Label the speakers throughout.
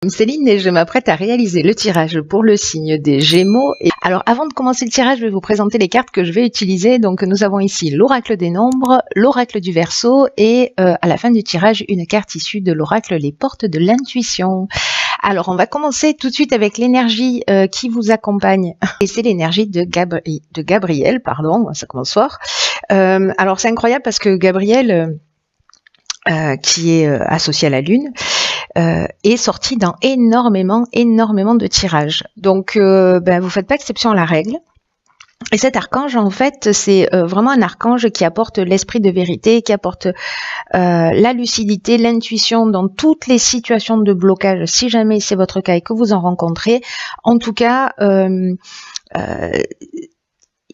Speaker 1: Céline et je m'apprête à réaliser le tirage pour le signe des Gémeaux. Alors avant de commencer le tirage, je vais vous présenter les cartes que je vais utiliser. Donc nous avons ici l'oracle des nombres, l'oracle du Verseau et à la fin du tirage, une carte issue de l'oracle Les Portes de l'intuition. Alors on va commencer tout de suite avec l'énergie qui vous accompagne. Et c'est l'énergie de Gabriel, pardon, ça commence fort. Alors c'est incroyable parce que Gabriel, qui est associé à la Lune, est sorti dans énormément de tirages. Donc, vous faites pas exception à la règle. Et cet archange, en fait, c'est vraiment un archange qui apporte l'esprit de vérité, qui apporte la lucidité, l'intuition dans toutes les situations de blocage, si jamais c'est votre cas et que vous en rencontrez. En tout cas,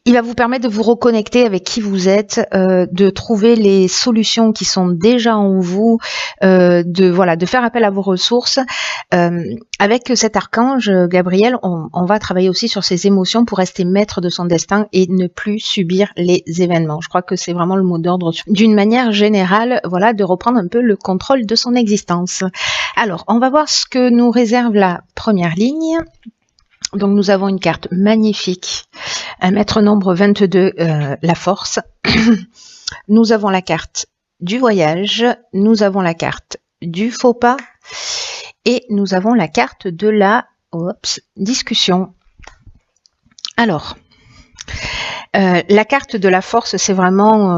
Speaker 1: il va vous permettre de vous reconnecter avec qui vous êtes, de trouver les solutions qui sont déjà en vous, de faire appel à vos ressources. Avec cet archange Gabriel, on va travailler aussi sur ses émotions pour rester maître de son destin et ne plus subir les événements. Je crois que c'est vraiment le mot d'ordre. D'une manière générale, voilà, de reprendre un peu le contrôle de son existence. Alors, on va voir ce que nous réserve la première ligne. Donc nous avons une carte magnifique, un maître nombre 22, la force. Nous avons la carte du voyage, nous avons la carte du faux pas et nous avons la carte de la discussion. Alors, la carte de la force, c'est vraiment,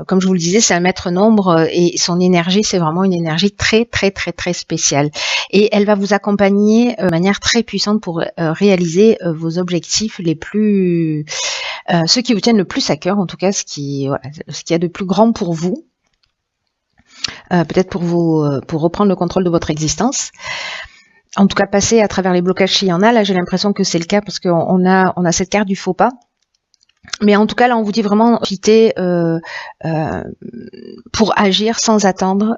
Speaker 1: comme je vous le disais, c'est un maître nombre et son énergie, c'est vraiment une énergie très spéciale. Et elle va vous accompagner de manière très puissante pour réaliser vos objectifs les plus, ceux qui vous tiennent le plus à cœur, en tout cas ce qui y a de plus grand pour vous. Peut-être pour reprendre le contrôle de votre existence. En tout cas, passer à travers les blocages s'il y en a. Là, j'ai l'impression que c'est le cas parce qu'on a cette carte du faux pas. Mais en tout cas, là, on vous dit vraiment profiter pour agir sans attendre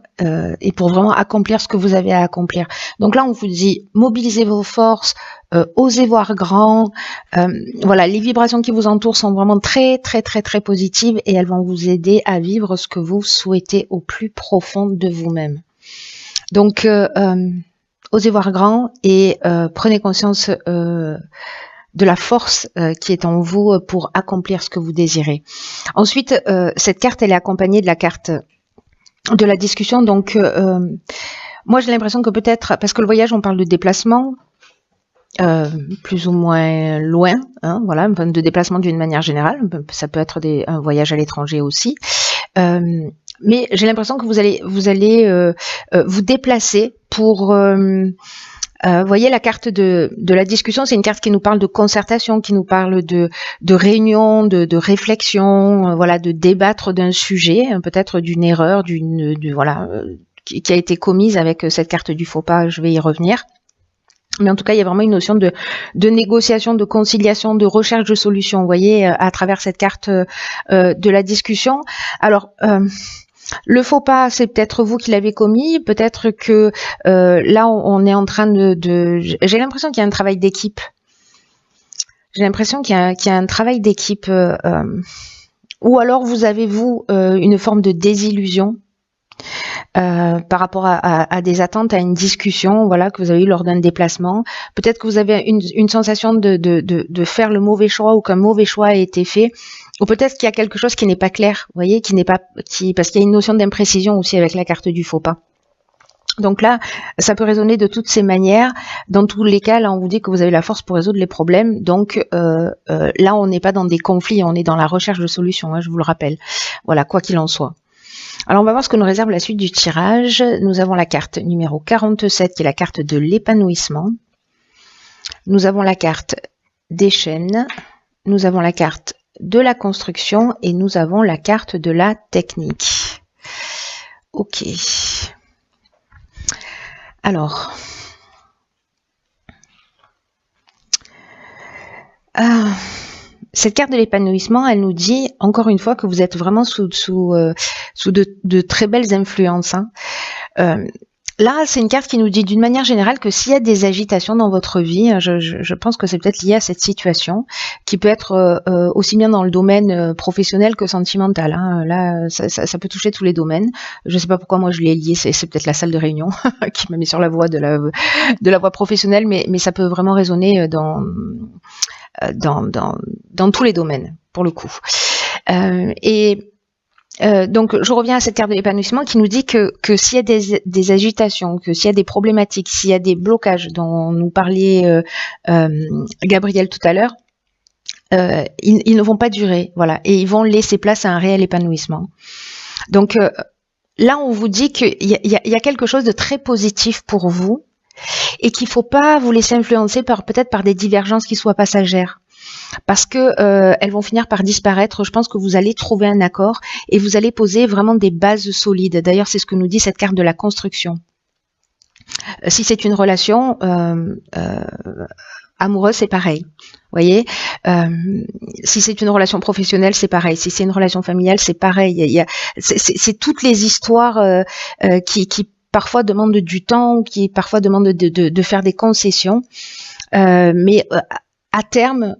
Speaker 1: et pour vraiment accomplir ce que vous avez à accomplir. Donc là, on vous dit mobilisez vos forces, osez voir grand. Voilà, les vibrations qui vous entourent sont vraiment très positives et elles vont vous aider à vivre ce que vous souhaitez au plus profond de vous-même. Donc, osez voir grand et prenez conscience de la force qui est en vous pour accomplir ce que vous désirez. Ensuite, cette carte, elle est accompagnée de la carte de la discussion. Donc, moi, j'ai l'impression que peut-être, parce que le voyage, on parle de déplacement, plus ou moins loin, hein, voilà, de déplacement d'une manière générale. Ça peut être un voyage à l'étranger aussi. Mais j'ai l'impression que vous allez vous déplacer pour... voyez la carte de la discussion, c'est une carte qui nous parle de concertation, qui nous parle de réunion, de réflexion, voilà, de débattre d'un sujet, peut-être d'une erreur, qui a été commise avec cette carte du faux pas. Je vais y revenir. Mais en tout cas, il y a vraiment une notion de négociation, de conciliation, de recherche de solutions, vous voyez, à travers cette carte de la discussion. Alors, le faux pas, c'est peut-être vous qui l'avez commis, peut-être que là, on est en train j'ai l'impression qu'il y a un travail d'équipe. J'ai l'impression qu'il y a un travail d'équipe. Ou alors, vous avez, une forme de désillusion par rapport à des attentes, à une discussion, voilà, que vous avez eu lors d'un déplacement. Peut-être que vous avez une sensation de faire le mauvais choix ou qu'un mauvais choix a été fait. Ou peut-être qu'il y a quelque chose qui n'est pas clair, vous voyez, parce qu'il y a une notion d'imprécision aussi avec la carte du faux pas. Donc là, ça peut résonner de toutes ces manières. Dans tous les cas, là, on vous dit que vous avez la force pour résoudre les problèmes. Donc là, on n'est pas dans des conflits, on est dans la recherche de solutions, hein, je vous le rappelle. Voilà, quoi qu'il en soit. Alors, on va voir ce que nous réserve la suite du tirage. Nous avons la carte numéro 47, qui est la carte de l'épanouissement. Nous avons la carte des chaînes. Nous avons la carte de la construction et nous avons la carte de la technique. Ok. Alors, cette carte de l'épanouissement, elle nous dit encore une fois que vous êtes vraiment sous de très belles influences. Hein. Là, c'est une carte qui nous dit d'une manière générale que s'il y a des agitations dans votre vie, je pense que c'est peut-être lié à cette situation, qui peut être aussi bien dans le domaine professionnel que sentimental. Hein. Là, ça peut toucher tous les domaines. Je sais pas pourquoi moi je l'ai lié, c'est peut-être la salle de réunion qui m'a mis sur la voie de la voie professionnelle, mais ça peut vraiment résonner dans tous les domaines, pour le coup. Donc, je reviens à cette carte de l'épanouissement qui nous dit que s'il y a des agitations, que s'il y a des problématiques, s'il y a des blocages dont nous parlait Gabriel tout à l'heure, ils ne vont pas durer, voilà, et ils vont laisser place à un réel épanouissement. Donc là, on vous dit qu'il y a quelque chose de très positif pour vous et qu'il ne faut pas vous laisser influencer peut-être par des divergences qui soient passagères. Parce que elles vont finir par disparaître. Je pense que vous allez trouver un accord et vous allez poser vraiment des bases solides. D'ailleurs, c'est ce que nous dit cette carte de la construction. Si c'est une relation amoureuse, c'est pareil. Vous voyez, si c'est une relation professionnelle, c'est pareil. Si c'est une relation familiale, c'est pareil. C'est toutes les histoires qui parfois demandent du temps, qui parfois demandent de faire des concessions. Mais à terme,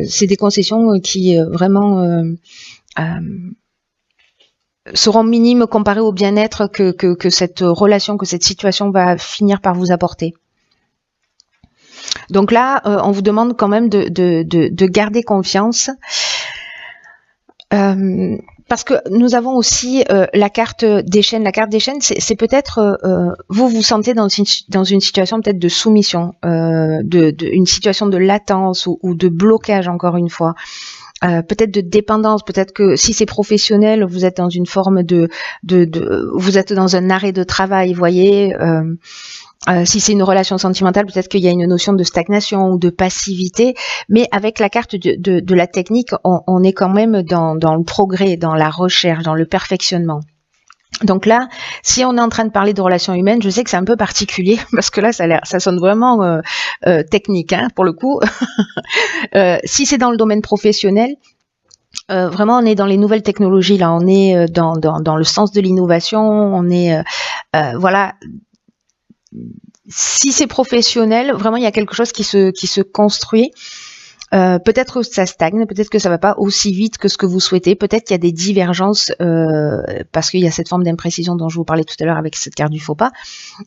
Speaker 1: c'est des concessions qui vraiment seront minimes comparées au bien-être que cette relation, que cette situation va finir par vous apporter. Donc là, on vous demande quand même de garder confiance. Parce que nous avons aussi la carte des chaînes. La carte des chaînes, c'est peut-être vous vous sentez dans une situation peut-être de soumission, une situation de latence ou de blocage encore une fois. Peut-être de dépendance, peut-être que si c'est professionnel, vous êtes dans une forme vous êtes dans un arrêt de travail, vous voyez. Si c'est une relation sentimentale, peut-être qu'il y a une notion de stagnation ou de passivité, mais avec la carte de la technique, on est quand même dans le progrès, dans la recherche, dans le perfectionnement. Donc là, si on est en train de parler de relations humaines, je sais que c'est un peu particulier, parce que là, ça sonne vraiment technique, hein, pour le coup. Si c'est dans le domaine professionnel, vraiment, on est dans les nouvelles technologies, là, on est dans le sens de l'innovation, on est, voilà. Si c'est professionnel, vraiment il y a quelque chose qui se construit. Peut-être que ça stagne, peut-être que ça va pas aussi vite que ce que vous souhaitez, peut-être qu'il y a des divergences parce qu'il y a cette forme d'imprécision dont je vous parlais tout à l'heure avec cette carte du faux pas.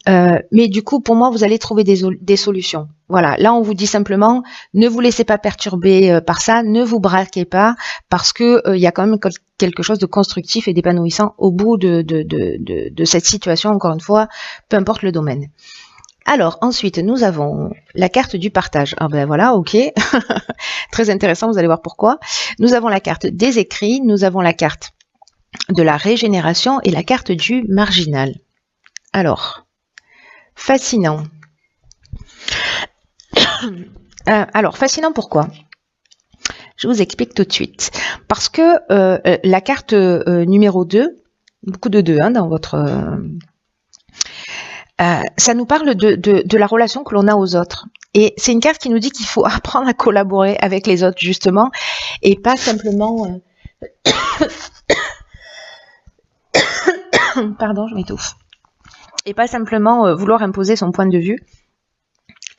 Speaker 1: Mais du coup, pour moi, vous allez trouver des solutions. Voilà, là on vous dit simplement, ne vous laissez pas perturber par ça, ne vous braquez pas, parce que il y a quand même quelque chose de constructif et d'épanouissant au bout de cette situation, encore une fois, peu importe le domaine. Alors, ensuite, nous avons la carte du partage. Ah ben voilà, ok. Très intéressant, vous allez voir pourquoi. Nous avons la carte des écrits, nous avons la carte de la régénération et la carte du marginal. Alors, fascinant. Alors, fascinant pourquoi ? Je vous explique tout de suite. Parce que la carte numéro 2, beaucoup de 2 hein, dans votre... ça nous parle de la relation que l'on a aux autres. Et c'est une carte qui nous dit qu'il faut apprendre à collaborer avec les autres, justement, et pas simplement... Pardon, je m'étouffe. Et pas simplement vouloir imposer son point de vue.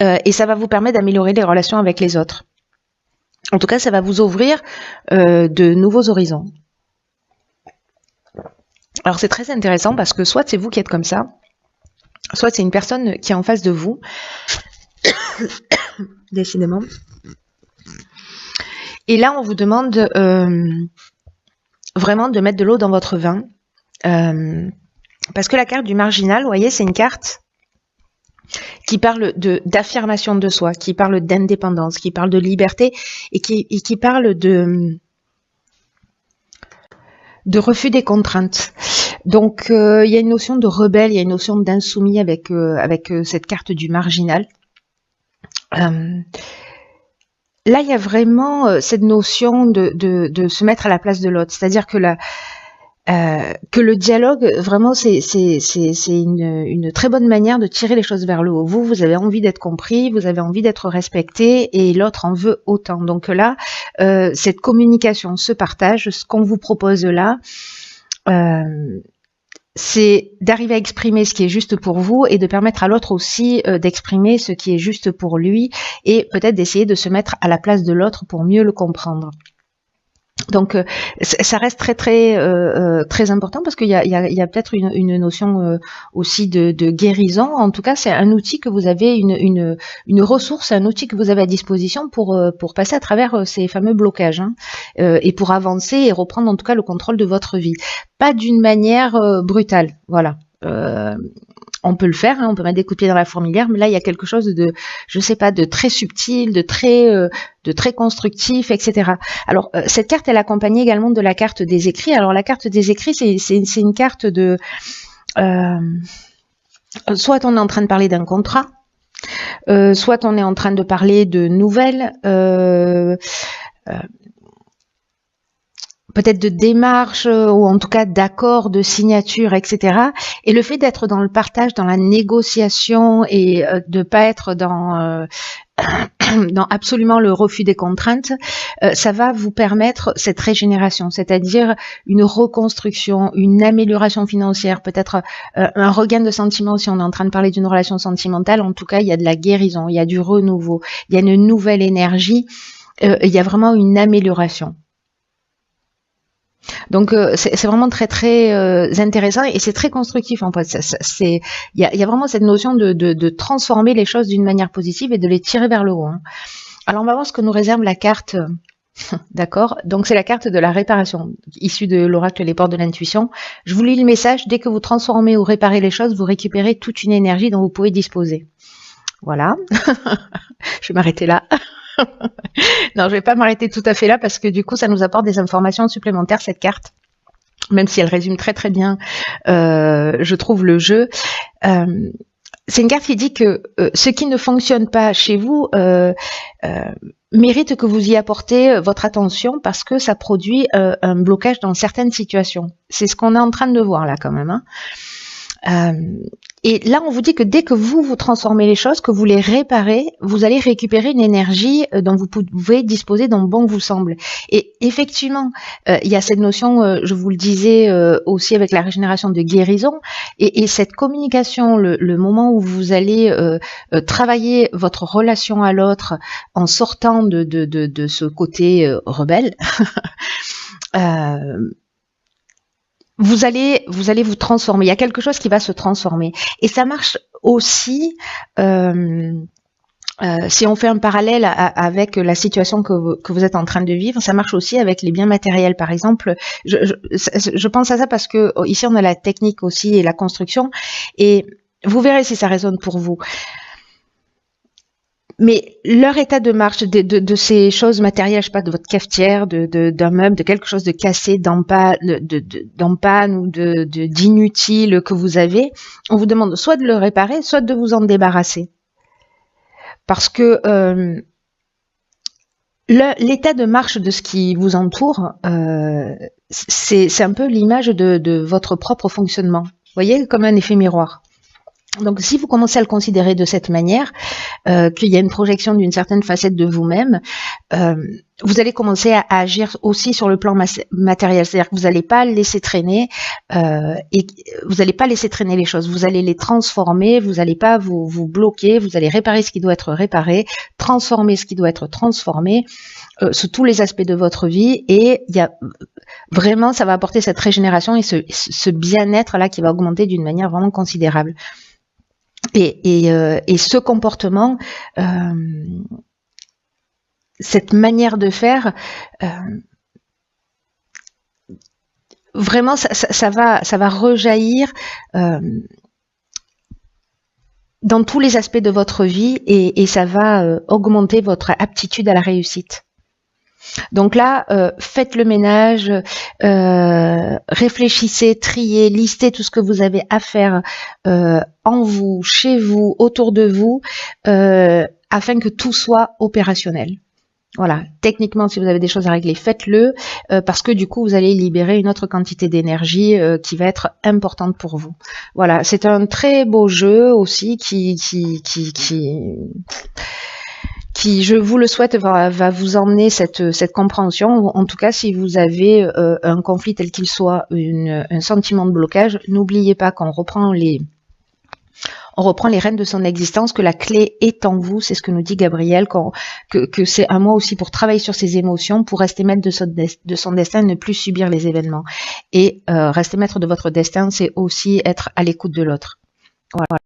Speaker 1: Et ça va vous permettre d'améliorer les relations avec les autres. En tout cas, ça va vous ouvrir de nouveaux horizons. Alors, c'est très intéressant parce que soit c'est vous qui êtes comme ça, soit c'est une personne qui est en face de vous, décidément. Et là, on vous demande vraiment de mettre de l'eau dans votre vin. Parce que la carte du marginal, vous voyez, c'est une carte qui parle d'affirmation de soi, qui parle d'indépendance, qui parle de liberté et qui parle de refus des contraintes. Donc, il y a une notion de rebelle, il y a une notion d'insoumis avec cette carte du marginal. Là, il y a vraiment cette notion de se mettre à la place de l'autre. C'est-à-dire que le dialogue, vraiment, c'est une très bonne manière de tirer les choses vers le haut. Vous avez envie d'être compris, vous avez envie d'être respecté, et l'autre en veut autant. Donc là, cette communication, ce partage, ce qu'on vous propose là, c'est d'arriver à exprimer ce qui est juste pour vous et de permettre à l'autre aussi d'exprimer ce qui est juste pour lui et peut-être d'essayer de se mettre à la place de l'autre pour mieux le comprendre. Donc ça reste très important parce qu'il y a peut-être une notion aussi de guérison. En tout cas, c'est un outil que vous avez, une ressource, un outil que vous avez à disposition pour passer à travers ces fameux blocages et pour avancer et reprendre en tout cas le contrôle de votre vie. Pas d'une manière brutale, voilà. On peut le faire, on peut mettre des coups de pied dans la fourmilière, mais là il y a quelque chose de, je sais pas, de très subtil, de très constructif, etc. Alors cette carte, elle est accompagnée également de la carte des écrits. Alors la carte des écrits, c'est une carte de, soit on est en train de parler d'un contrat, soit on est en train de parler de nouvelles. Peut-être de démarches ou en tout cas d'accords, de signatures, etc. Et le fait d'être dans le partage, dans la négociation et de pas être dans absolument le refus des contraintes, ça va vous permettre cette régénération, c'est-à-dire une reconstruction, une amélioration financière, peut-être un regain de sentiments si on est en train de parler d'une relation sentimentale. En tout cas, il y a de la guérison, il y a du renouveau, il y a une nouvelle énergie, il y a vraiment une amélioration. Donc c'est vraiment très intéressant et c'est très constructif en fait. Il y a vraiment cette notion de transformer les choses d'une manière positive et de les tirer vers le haut. Alors on va voir ce que nous réserve la carte. D'accord. Donc c'est la carte de la réparation, issue de l'oracle Les Portes de l'Intuition. Je vous lis le message. Dès que vous transformez ou réparez les choses, vous récupérez toute une énergie dont vous pouvez disposer. Voilà. Je vais m'arrêter là. Non, je vais pas m'arrêter tout à fait là parce que du coup, ça nous apporte des informations supplémentaires, cette carte. Même si elle résume très bien, je trouve, le jeu. C'est une carte qui dit que ce qui ne fonctionne pas chez vous mérite que vous y apportez votre attention parce que ça produit un blocage dans certaines situations. C'est ce qu'on est en train de voir là quand même. Et là, on vous dit que dès que vous transformez les choses, que vous les réparez, vous allez récupérer une énergie dont vous pouvez disposer dont bon vous semble. Et effectivement, il y a cette notion, je vous le disais aussi avec la régénération, de guérison. Et cette communication, le moment où vous allez travailler votre relation à l'autre en sortant de ce côté rebelle, vous allez vous transformer. Il y a quelque chose qui va se transformer. Et ça marche aussi, si on fait un parallèle avec la situation que vous êtes en train de vivre, ça marche aussi avec les biens matériels. Par exemple, je pense à ça parce que ici on a la technique aussi et la construction. Et vous verrez si ça résonne pour vous. Mais leur état de marche de ces choses matérielles, je sais pas, de votre cafetière, d'un meuble, de quelque chose de cassé, d'en panne ou d'inutile que vous avez, on vous demande soit de le réparer, soit de vous en débarrasser. Parce que l'état de marche de ce qui vous entoure, c'est un peu l'image de votre propre fonctionnement. Vous voyez, comme un effet miroir. Donc, si vous commencez à le considérer de cette manière, qu'il y a une projection d'une certaine facette de vous-même, vous allez commencer à agir aussi sur le plan matériel. C'est-à-dire que vous n'allez pas laisser traîner et vous n'allez pas laisser traîner les choses. Vous allez les transformer. Vous n'allez pas vous bloquer. Vous allez réparer ce qui doit être réparé, transformer ce qui doit être transformé sous tous les aspects de votre vie. Et il y a vraiment, ça va apporter cette régénération et ce bien-être là qui va augmenter d'une manière vraiment considérable. Et ce comportement, cette manière de faire, vraiment, ça va rejaillir dans tous les aspects de votre vie et ça va augmenter votre aptitude à la réussite. Donc là, faites le ménage, réfléchissez, triez, listez tout ce que vous avez à faire en vous, chez vous, autour de vous, afin que tout soit opérationnel. Voilà, techniquement, si vous avez des choses à régler, faites-le, parce que du coup, vous allez libérer une autre quantité d'énergie qui va être importante pour vous. Voilà, c'est un très beau jeu aussi qui qui, je vous le souhaite, va vous emmener cette compréhension. En tout cas, si vous avez un conflit tel qu'il soit, un sentiment de blocage, n'oubliez pas qu'on reprend les rênes de son existence, que la clé est en vous, c'est ce que nous dit Gabriel, que c'est à moi aussi pour travailler sur ses émotions, pour rester maître de son destin, ne plus subir les événements. Et rester maître de votre destin, c'est aussi être à l'écoute de l'autre. Voilà.